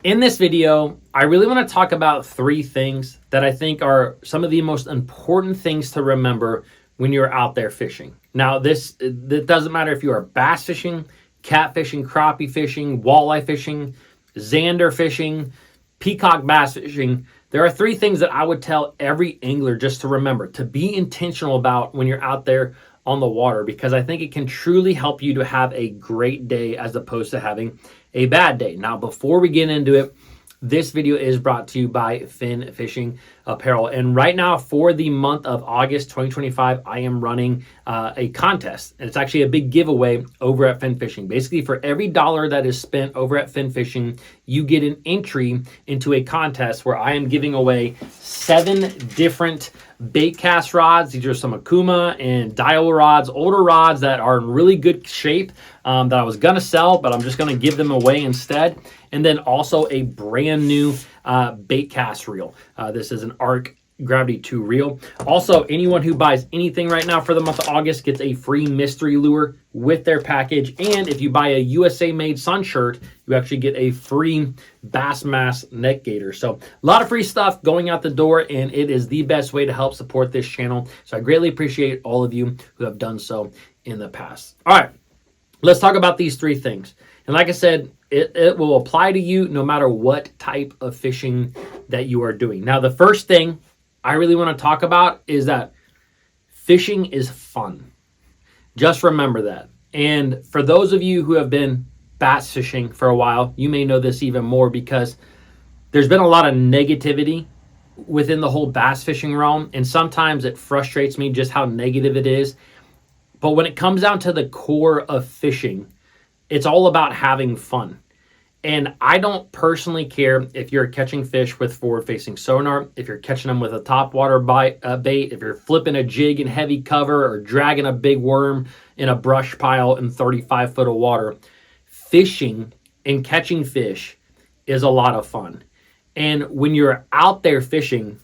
In this video, I really want to talk about three things that I think are some of the most important things to remember when you're out there fishing. Now, it doesn't matter if you are bass fishing, catfishing, crappie fishing, walleye fishing, zander fishing, peacock bass fishing. There are three things that I would tell every angler just to remember, to be intentional about when you're out there on the water, because I think it can truly help you to have a great day as opposed to having a bad day. Now, before we get into it, this video is brought to you by Fin Fishing Apparel. And right now, for the month of August 2025, I am running a contest. And it's actually a big giveaway over at Fin Fishing. Basically, for every dollar that is spent over at Fin Fishing, you get an entry into a contest where I am giving away 7 different bait cast rods. These are some Akuma and Daiwa rods, older rods that are in really good shape that I was going to sell, but I'm just going to give them away instead. And then also a brand new bait cast reel. This is an Arc Gravity 2 reel. Also, anyone who buys anything right now for the month of August gets a free mystery lure with their package. And if you buy a USA made sun shirt, you actually get a free Bass Mask neck gaiter. So a lot of free stuff going out the door, and it is the best way to help support this channel. So I greatly appreciate all of you who have done so in the past. All right, let's talk about these three things. And like I said, it will apply to you no matter what type of fishing that you are doing. Now, the first thing I really want to talk about is that fishing is fun. Just remember that. And for those of you who have been bass fishing for a while, you may know this even more because there's been a lot of negativity within the whole bass fishing realm. And sometimes it frustrates me just how negative it is. But when it comes down to the core of fishing, it's all about having fun. And I don't personally care if you're catching fish with forward-facing sonar, if you're catching them with a topwater bait, if you're flipping a jig in heavy cover or dragging a big worm in a brush pile in 35 foot of water. Fishing and catching fish is a lot of fun. And when you're out there fishing,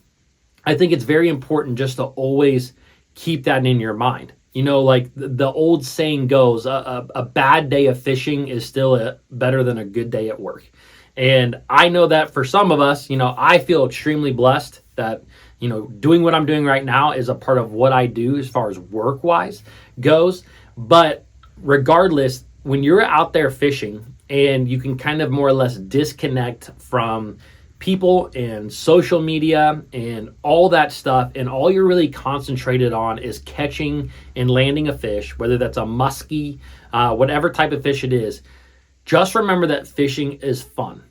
I think it's very important just to always keep that in your mind. You know, like the old saying goes, a bad day of fishing is still better than a good day at work. And I know that for some of us, you know, I feel extremely blessed that, you know, doing what I'm doing right now is a part of what I do as far as work-wise goes. But regardless, when you're out there fishing and you can kind of more or less disconnect from people and social media and all that stuff, and all you're really concentrated on is catching and landing a fish, whether that's a muskie, whatever type of fish it is, just remember that fishing is fun.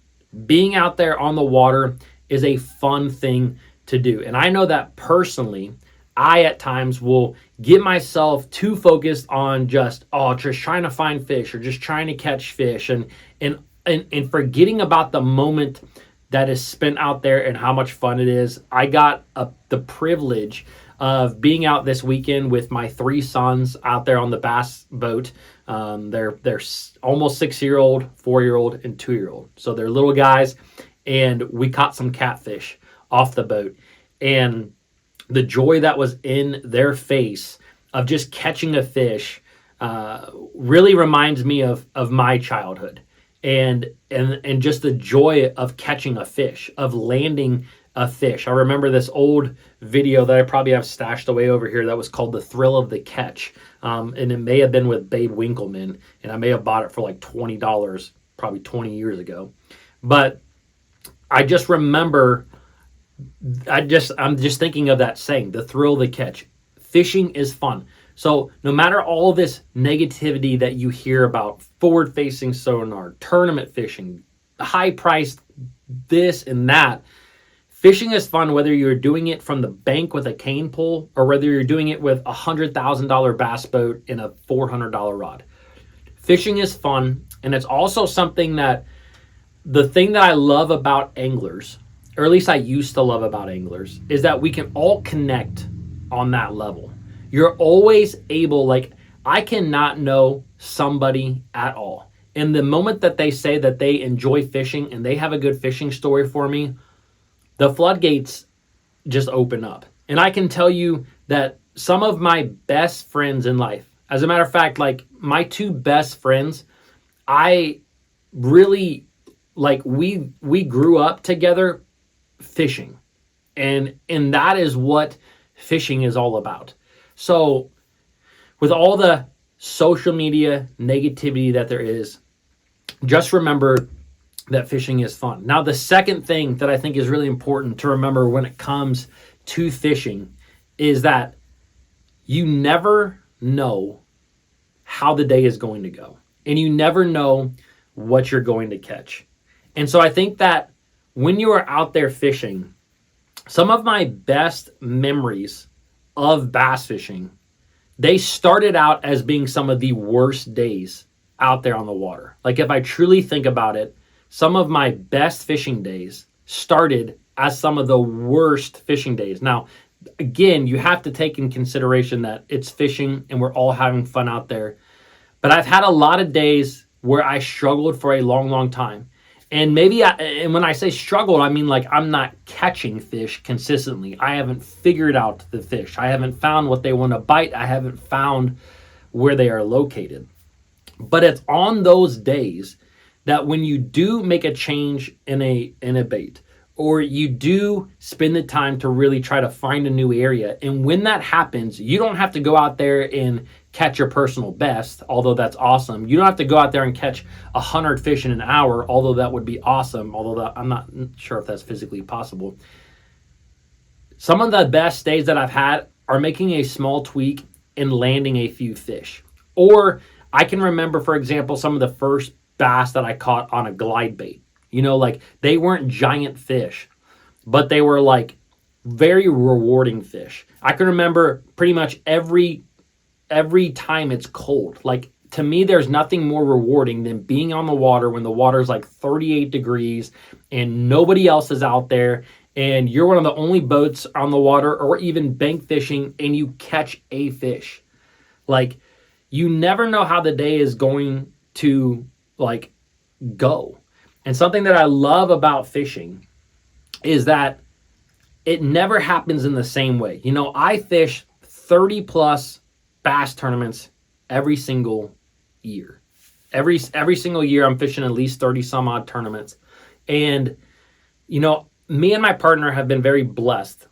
Being out there on the water is a fun thing to do. And I know that personally, I at times will get myself too focused on just trying to find fish or just trying to catch fish and forgetting about the moment that is spent out there and how much fun it is. I got the privilege of being out this weekend with my 3 sons out there on the bass boat. They're almost 6-year-old, 4-year-old, and 2-year-old. So they're little guys, and we caught some catfish off the boat. And the joy that was in their face of just catching a fish really reminds me of my childhood. And just the joy of catching a fish, of landing a fish. I remember this old video that I probably have stashed away over here that was called The Thrill of the Catch. And it may have been with Babe Winkleman, and I may have bought it for like $20, probably 20 years ago. But I just remember, I'm just thinking of that saying, the thrill of the catch. Fishing is fun. So no matter all this negativity that you hear about forward-facing sonar, tournament fishing, high-priced this and that, fishing is fun whether you're doing it from the bank with a cane pole or whether you're doing it with a $100,000 bass boat and a $400 rod. Fishing is fun, and it's also something that the thing that I love about anglers, or at least I used to love about anglers, is that we can all connect on that level. You're always able, like, I cannot know somebody at all. And the moment that they say that they enjoy fishing and they have a good fishing story for me, the floodgates just open up. And I can tell you that some of my best friends in life, as a matter of fact, like my 2 best friends, I really like we grew up together fishing, and that is what fishing is all about. So with all the social media negativity that there is, just remember that fishing is fun. Now, the second thing that I think is really important to remember when it comes to fishing is that you never know how the day is going to go, and you never know what you're going to catch. And so I think that when you are out there fishing, some of my best memories of bass fishing, they started out as being some of the worst days out there on the water. Like, if I truly think about it, some of my best fishing days started as some of the worst fishing days. Now, again, you have to take in consideration that it's fishing and we're all having fun out there. But I've had a lot of days where I struggled for a long, long time. And and when I say struggled, I mean like I'm not catching fish consistently. I haven't figured out the fish. I haven't found what they want to bite. I haven't found where they are located. But it's on those days that when you do make a change in a bait, or you do spend the time to really try to find a new area, and when that happens, you don't have to go out there and catch your personal best, although that's awesome. You don't have to go out there and catch 100 fish in an hour, although that would be awesome, although I'm not sure if that's physically possible. Some of the best days that I've had are making a small tweak and landing a few fish. Or I can remember, for example, some of the first bass that I caught on a glide bait. You know, like, they weren't giant fish, but they were like very rewarding fish. I can remember pretty much every time it's cold. Like, to me, there's nothing more rewarding than being on the water when the water's like 38 degrees and nobody else is out there, and you're one of the only boats on the water, or even bank fishing, and you catch a fish. Like, you never know how the day is going to like go. And something that I love about fishing is that it never happens in the same way. You know, I fish 30 plus bass tournaments every single year. Every single year I'm fishing at least 30 some odd tournaments. And, you know, me and my partner have been very blessed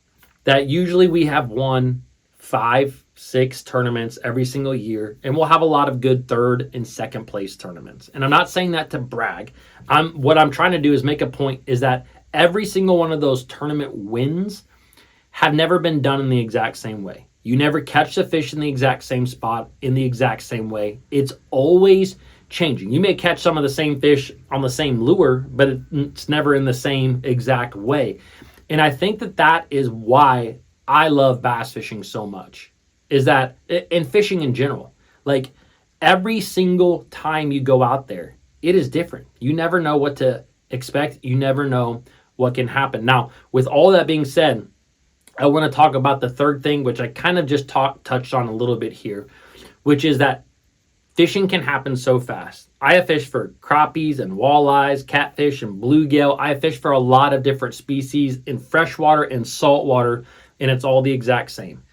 that usually we have won 5, 6 tournaments every single year, and we'll have a lot of good third and second place tournaments. And I'm not saying that to brag. What I'm trying to do is make a point is that every single one of those tournament wins have never been done in the exact same way. You never catch the fish in the exact same spot in the exact same way. It's always changing. You may catch some of the same fish on the same lure, but it's never in the same exact way. And I think that that is why I love bass fishing so much, is that, and fishing in general, like, every single time you go out there, it is different. You never know what to expect. You never know what can happen. Now, with all that being said, I want to talk about the third thing, which I kind of just touched on a little bit here, which is that fishing can happen so fast. I have fished for crappies and walleyes, catfish and bluegill. I have fished for a lot of different species in freshwater and saltwater, and it's all the exact same.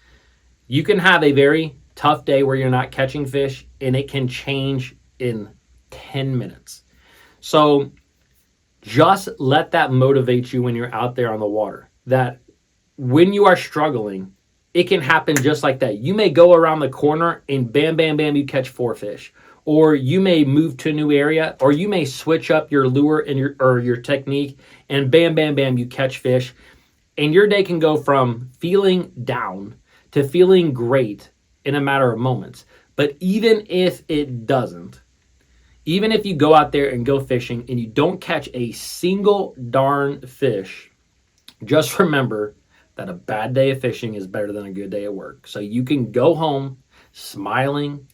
You can have a very tough day where you're not catching fish, and it can change in 10 minutes. So just let that motivate you when you're out there on the water, that when you are struggling, it can happen just like that. You may go around the corner and bam, bam, bam, you catch 4 fish. Or you may move to a new area, or you may switch up your lure and your technique, and bam, bam, bam, you catch fish. And your day can go from feeling down to feeling great in a matter of moments. But even if it doesn't, even if you go out there and go fishing and you don't catch a single darn fish, just remember that a bad day of fishing is better than a good day at work. So you can go home smiling,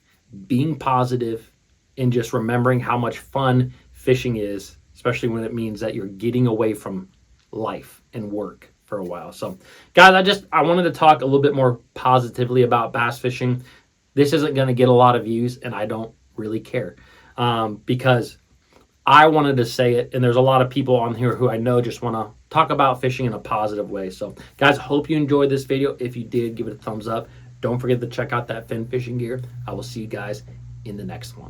being positive, and just remembering how much fun fishing is, especially when it means that you're getting away from life and work for a while. So guys, I wanted to talk a little bit more positively about bass fishing. This isn't going to get a lot of views, and I don't really care, because I wanted to say it, and there's a lot of people on here who I know just want to talk about fishing in a positive way. So guys, hope you enjoyed this video. If you did, give it a thumbs up. Don't forget to check out that fin fishing gear. I will see you guys in the next one.